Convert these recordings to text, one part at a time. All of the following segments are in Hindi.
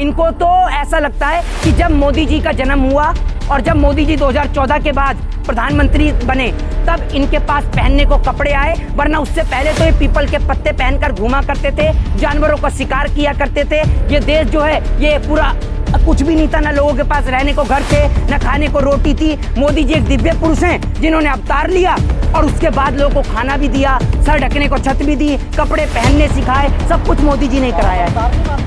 इनको तो ऐसा लगता है कि जब मोदी जी का जन्म हुआ और जब मोदी जी 2014 के बाद प्रधानमंत्री बने तब इनके पास पहनने को कपड़े आए, वरना उससे पहले तो ये पीपल के पत्ते पहनकर घूमा करते थे, जानवरों का शिकार किया करते थे। ये देश जो है ये पूरा कुछ भी नहीं था, ना लोगों के पास रहने को घर थे, ना खाने को रोटी थी। मोदी जी एक दिव्य पुरुष हैं जिन्होंने अवतार लिया और उसके बाद लोगों को खाना भी दिया, सर ढकने को छत भी दी, कपड़े पहनने सिखाए, सब कुछ मोदी जी ने कराया है।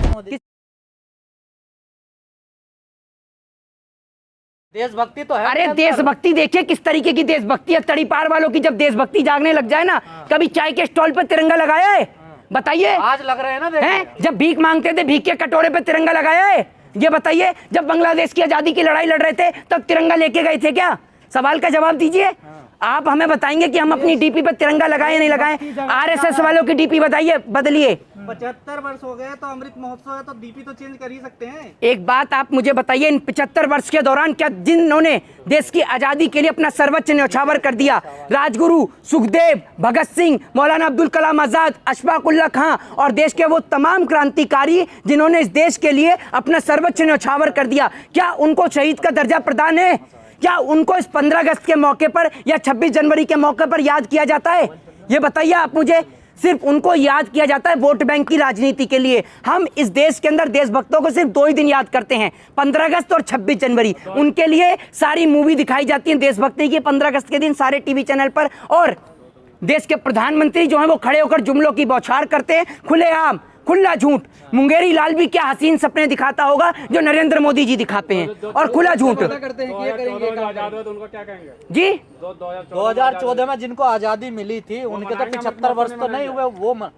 देशभक्ति तो है। अरे देशभक्ति देखिए किस तरीके की देशभक्ति है। तड़ीपार वालों की जब देशभक्ति जागने लग जाए ना, कभी चाय के स्टॉल पे तिरंगा लगाया है? बताइए। आज लग रहे हैं ना, हैं? जब भीख मांगते थे भीख के कटोरे पे तिरंगा लगाया है? ये बताइए। जब बांग्लादेश की आजादी की लड़ाई लड़ रहे थे तब तिरंगा लेके गए थे क्या? सवाल का जवाब दीजिए। आप हमें बताएंगे कि हम अपनी डीपी पे तिरंगा लगाए नहीं लगाए? आरएसएस वालों की डीपी बताइए, बदलिए। 75 वर्ष हो गए तो अमृत महोत्सव है तो डीपी तो चेंज कर ही सकते हैं। एक बात आप मुझे बताइए, इन 75 वर्ष के दौरान क्या जिन्होंने देश की आजादी के लिए अपना सर्वोच्च न्यौछावर कर दिया, राजगुरु, सुखदेव, भगत सिंह, मौलाना अब्दुल कलाम आजाद, अशफाक उल्लाह खां और देश के वो तमाम क्रांतिकारी जिन्होंने इस देश के लिए अपना सर्वोच्च न्यौछावर कर दिया, क्या उनको शहीद का दर्जा प्रदान है? क्या उनको इस 15 अगस्त के मौके पर या 26 जनवरी के मौके पर याद किया जाता है? ये बताइए आप मुझे। सिर्फ उनको याद किया जाता है वोट बैंक की राजनीति के लिए। हम इस देश के अंदर देशभक्तों को सिर्फ 2 ही दिन याद करते हैं, 15 अगस्त और 26 जनवरी। उनके लिए सारी मूवी दिखाई जाती है देशभक्ति की 15 अगस्त के दिन सारे टीवी चैनल पर। और देश के प्रधानमंत्री जो है वो खड़े होकर जुमलों की बौछार करते हैं, खुलेआम, खुला झूठ। मुंगेरी लाल भी क्या हसीन सपने दिखाता होगा जो नरेंद्र मोदी जी दिखाते हैं, और खुला झूठ करते हैं कि ये करेंगे। उनको क्या कहेंगे जी? 2014 में जिनको आजादी मिली थी उनके तो 75 वर्ष तो नहीं हुए,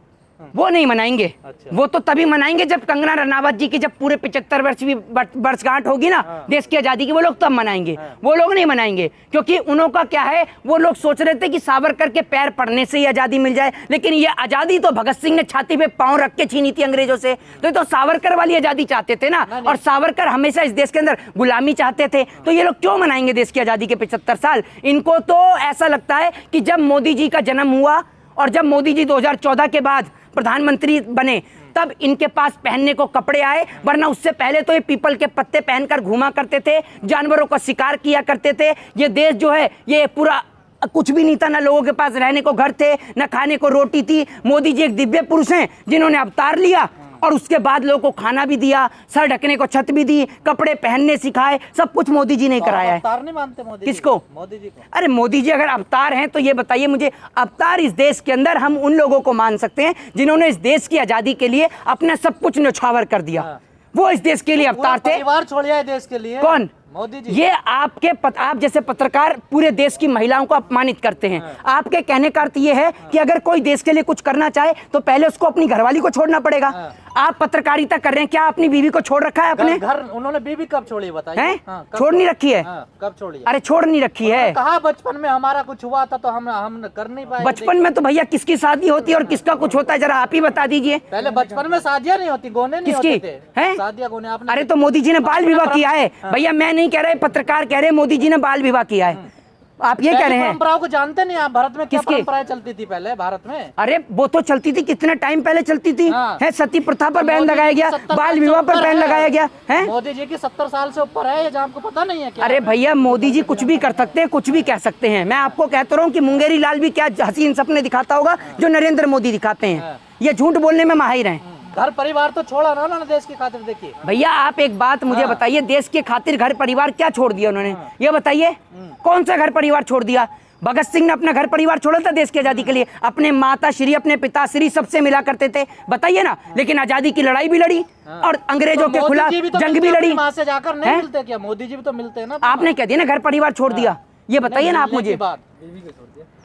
वो नहीं मनाएंगे। अच्छा। वो तो तभी मनाएंगे जब कंगना रनावत जी की जब पूरे 75 वर्ष की वर्षगांठ होगी ना देश की आजादी की, वो लोग तब मनाएंगे। वो लोग नहीं मनाएंगे क्योंकि उनका क्या है, वो लोग सोच रहे थे कि सावरकर के पैर पड़ने से ही आजादी मिल जाए, लेकिन ये आजादी तो भगत सिंह ने छाती पे पांव रख के छीनी थी अंग्रेजों से। तो सावरकर वाली आजादी चाहते थे ना, और सावरकर हमेशा इस देश के अंदर गुलामी चाहते थे। तो ये लोग क्यों मनाएंगे देश की आजादी के 75 साल? इनको तो ऐसा लगता है कि जब मोदी जी का जन्म हुआ और जब मोदी जी 2014 के बाद प्रधानमंत्री बने तब इनके पास पहनने को कपड़े आए, वरना उससे पहले तो ये पीपल के पत्ते पहनकर घूमा करते थे, जानवरों का शिकार किया करते थे। ये देश जो है ये पूरा कुछ भी नहीं था, ना लोगों के पास रहने को घर थे, ना खाने को रोटी थी। मोदी जी एक दिव्य पुरुष हैं जिन्होंने अवतार लिया और उसके बाद लोगों को खाना भी दिया, सर ढकने को छत भी दी, कपड़े पहनने सिखाए, सब कुछ मोदी जी ने कराया है। अवतार नहीं मानते मोदी? किसको? मोदी जी को। अरे मोदी जी अगर अवतार हैं तो ये बताइए मुझे, अवतार इस देश के अंदर हम उन लोगों को मान सकते हैं जिन्होंने इस देश की आजादी के लिए अपना सब कुछ न्यौछावर कर दिया। वो इस देश के लिए अवतार थे। परिवार छोड़ दिया है देश के लिए। कौन? मोदी जी। ये आप जैसे पत्रकार पूरे देश की महिलाओं को अपमानित करते हैं। आपके कहने का अर्थ ये है कि अगर कोई देश के लिए कुछ करना चाहे तो पहले उसको अपनी घरवाली को छोड़ना पड़ेगा। आप पत्रकारिता कर रहे हैं, क्या अपनी बीवी को छोड़ रखा है अपने घर? उन्होंने बीवी कब छोड़ी बताइए? छोड़ नहीं रखी है। कब छोड़ी? अरे छोड़ नहीं रखी है। कहा बचपन में हमारा कुछ हुआ था तो हम कर नहीं पाए। बचपन में तो भैया किसकी शादी होती है और किसका कुछ होता है, जरा आप ही बता दीजिए। पहले बचपन में शादियां नहीं होती, गोने नहीं किसकी होते थे। हैं? शादियां गोने आपने। अरे तो मोदी जी ने बाल विवाह किया है भैया, मैं नहीं कह रहे, पत्रकार कह रहे मोदी जी ने बाल विवाह किया है। आप ये कह रहे हैं? परंपराओं को जानते नहीं आप? भारत में क्या किसकी परंपराएं चलती थी पहले भारत में? अरे वो तो चलती थी, कितने टाइम पहले चलती थी। है सती प्रथा पर बैन लगाया गया, बाल विवाह पर बैन लगाया गया है। मोदी जी की 70 साल से ऊपर है, ये आपको पता नहीं है क्या? अरे भैया मोदी जी कुछ भी कर सकते हैं, कुछ भी कह सकते हैं। मैं आपको कहता रहा हूँ कि मुंगेरी लाल भी क्या हसीन सपने दिखाता होगा जो नरेंद्र मोदी दिखाते हैं। ये झूठ बोलने में माहिर हैं। घर परिवार तो छोड़ा ना देश की खातिर। देखिए भैया आप एक बात मुझे बताइए, देश के खातिर घर परिवार क्या छोड़ दिया उन्होंने? ये बताइए कौन सा घर परिवार छोड़ दिया? भगत सिंह ने अपना घर परिवार छोड़ा था देश की आजादी के लिए, अपने माता श्री अपने पिता श्री सबसे मिला करते थे, बताइए ना। लेकिन आजादी की लड़ाई भी लड़ी और अंग्रेजों के खिलाफ जंग भी लड़ी। मां से जाकर नहीं मिलते क्या? मोदी जी भी तो मिलते हैं ना। आपने कह दिया ना घर परिवार छोड़ दिया, ये बताइए ना आप मुझे।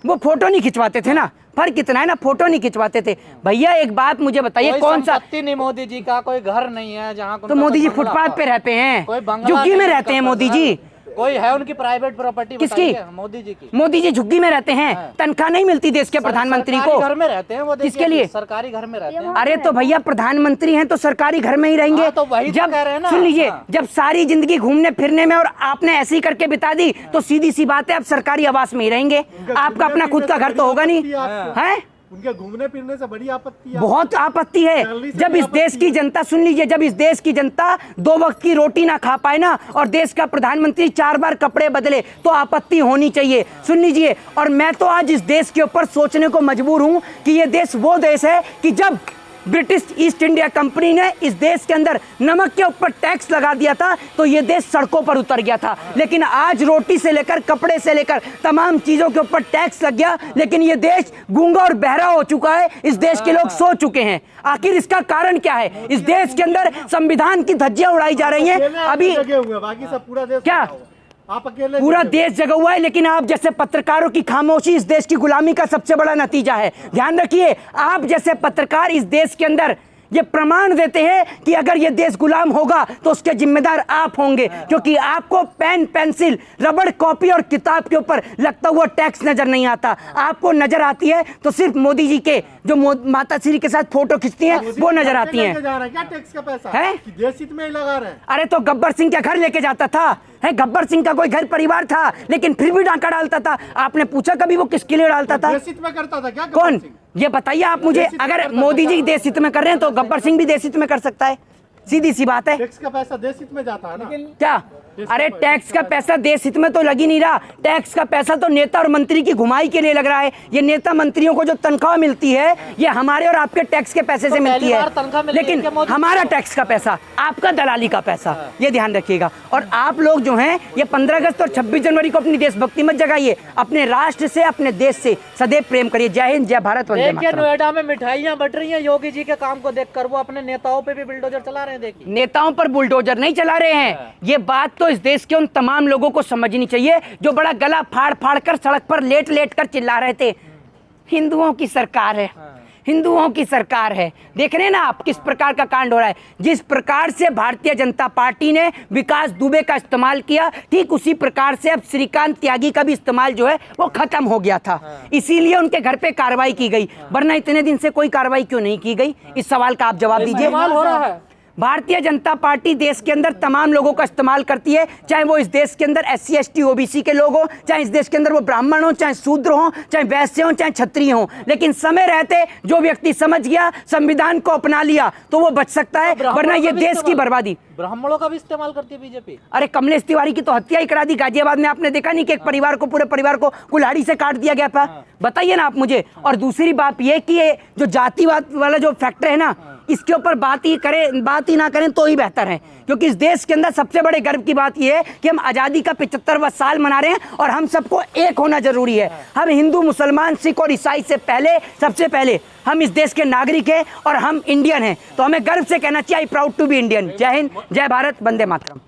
वो फोटो नहीं खिंचवाते थे ना, फर्क कितना है ना, फोटो नहीं खिंचवाते थे। भैया एक बात मुझे बताइए, कौन सा नहीं मोदी जी का कोई घर नहीं है जहाँ? तो मोदी जी फुटपाथ पे रहते हैं, झुग्गी में रहते हैं मोदी जी। कोई है उनकी प्राइवेट प्रॉपर्टी? किसकी? मोदी जी की। मोदी जी झुग्गी में रहते हैं, तनख्वाह नहीं मिलती देश के प्रधानमंत्री को। घर में रहते हैं वो। किसके लिए? सरकारी घर में रहते हैं। अरे तो भैया प्रधानमंत्री हैं तो सरकारी घर में ही रहेंगे। तो वही जब कह रहे हैं ना। सुन लीजिए, जब सारी जिंदगी घूमने फिरने में और आपने ऐसे ही करके बिता दी तो सीधी सी बात है आप सरकारी आवास में ही रहेंगे। आपका अपना खुद का घर तो होगा नहीं है। उनके घूमने फिरने से बड़ी आपत्ति है। बहुत आपत्ति है। जब इस देश की जनता, सुन लीजिए, जब इस देश की जनता 2 वक्त की रोटी ना खा पाए ना, और देश का प्रधानमंत्री 4 बार कपड़े बदले, तो आपत्ति होनी चाहिए। सुन लीजिए, और मैं तो आज इस देश के ऊपर सोचने को मजबूर हूं कि ये देश वो देश है कि जब ब्रिटिश ईस्ट इंडिया कंपनी ने इस देश के अंदर नमक के ऊपर टैक्स लगा दिया था तो ये देश सड़कों पर उतर गया था। लेकिन आज रोटी से लेकर कपड़े से लेकर तमाम चीजों के ऊपर टैक्स लग गया, लेकिन ये देश गूंगा और बहरा हो चुका है। इस देश के लोग सो चुके हैं। आखिर इसका कारण क्या है? इस देश के अंदर संविधान की धज्जियां उड़ाई जा रही हैं। अभी बाकी सब पूरा देश क्या आप अकेले? पूरा देश जगा हुआ है, लेकिन आप जैसे पत्रकारों की खामोशी इस देश की गुलामी का सबसे बड़ा नतीजा है। ध्यान रखिए, आप जैसे पत्रकार इस देश के अंदर ये प्रमाण देते हैं कि अगर ये देश गुलाम होगा तो उसके जिम्मेदार आप होंगे, क्योंकि आपको पेन, पेंसिल, रबड़, कॉपी और किताब के ऊपर लगता हुआ टैक्स नजर नहीं आता। आपको नजर आती है तो सिर्फ मोदी जी के जो माता श्री के साथ फोटो खींचती हैं वो नजर आती हैं। क्या टैक्स का पैसा है? देश हित में ही लगा रहे हैं। अरे तो गब्बर सिंह क्या घर लेके जाता था? है, गब्बर सिंह का कोई घर परिवार था, लेकिन फिर भी डाका डालता था। आपने पूछा कभी वो किसके लिए डालता था? देश हित में करता था क्या? कौन? ये बताइए आप मुझे। अगर मोदी जी देश हित में कर रहे हैं तो गब्बर सिंह भी देश हित में कर सकता है। सीधी सी बात है। टैक्स का पैसा देश हित में जाता है ना। क्या? अरे टैक्स का पैसा देश हित में तो लग ही नहीं रहा। टैक्स का पैसा तो नेता और मंत्री की घुमाई के लिए लग रहा है। ये नेता मंत्रियों को जो तनख्वाह मिलती है ये हमारे और आपके टैक्स के पैसे से मिलती है, लेकिन हमारा टैक्स का पैसा आपका दलाली का पैसा। ये ध्यान रखिएगा। और आप लोग जो हैं ये 15 अगस्त और 26 जनवरी को अपनी देशभक्ति मत जगाइए। अपने राष्ट्र से, अपने देश से सदैव प्रेम करिए। जय हिंद, जय भारत, वंदे मातरम। नोएडा में मिठाइयाँ बट रही हैं योगी जी के काम को देखकर। वो अपने नेताओं पे भी बुलडोजर चला रहे हैं। देखिए, नेताओं पर बुलडोजर नहीं चला रहे हैं। ये बात तो इस देश के उन तमाम लोगों को समझनी चाहिए जो बड़ा गला फाड़ फाड़ कर सड़क पर लेट लेट कर चिल्ला रहे थे, हिंदुओं की सरकार है, हिंदुओं की सरकार है। देख रहे हैं ना आप किस प्रकार का कांड हो रहा है। जिस प्रकार से भारतीय जनता पार्टी ने विकास दुबे का इस्तेमाल किया, ठीक उसी प्रकार से अब श्रीकांत त्यागी का भी इस्तेमाल जो है वो खत्म हो गया था। इसीलिए उनके घर पे कार्रवाई की गई, वरना इतने दिन से कोई कार्रवाई क्यों नहीं की गई? इस सवाल का आप जवाब दीजिए। हो रहा है। भारतीय जनता पार्टी देश के अंदर तमाम लोगों का इस्तेमाल करती है, चाहे वो इस देश के अंदर SC ST OBC के लोग हों, चाहे इस देश के अंदर वो ब्राह्मण हो, चाहे शूद्र हो, चाहे वैश्य हो, चाहे क्षत्रिय हो। लेकिन समय रहते जो व्यक्ति समझ गया, संविधान को अपना लिया, तो वो बच सकता है, वरना ये देश की बर्बादी। ब्राह्मणों का भी इस्तेमाल करती है बीजेपी। अरे कमलेश तिवारी की तो हत्या ही करा दी गाजियाबाद में। आपने देखा नहीं कि एक परिवार को, पूरे परिवार को कुल्हाड़ी से काट दिया गया था? बताइए ना आप मुझे। और दूसरी बात ये कि ये जो जातिवाद वाला जो फैक्टर है ना, इसके ऊपर बात ही ना करें तो ही बेहतर है, क्योंकि इस देश के अंदर सबसे बड़े गर्व की बात यह है कि हम आज़ादी का 75वां साल मना रहे हैं और हम सबको एक होना जरूरी है। हम हिंदू, मुसलमान, सिख और ईसाई से पहले, सबसे पहले हम इस देश के नागरिक हैं और हम इंडियन हैं, तो हमें गर्व से कहना चाहिए I proud to be Indian. जय हिंद, जय भारत, वंदे मातरम।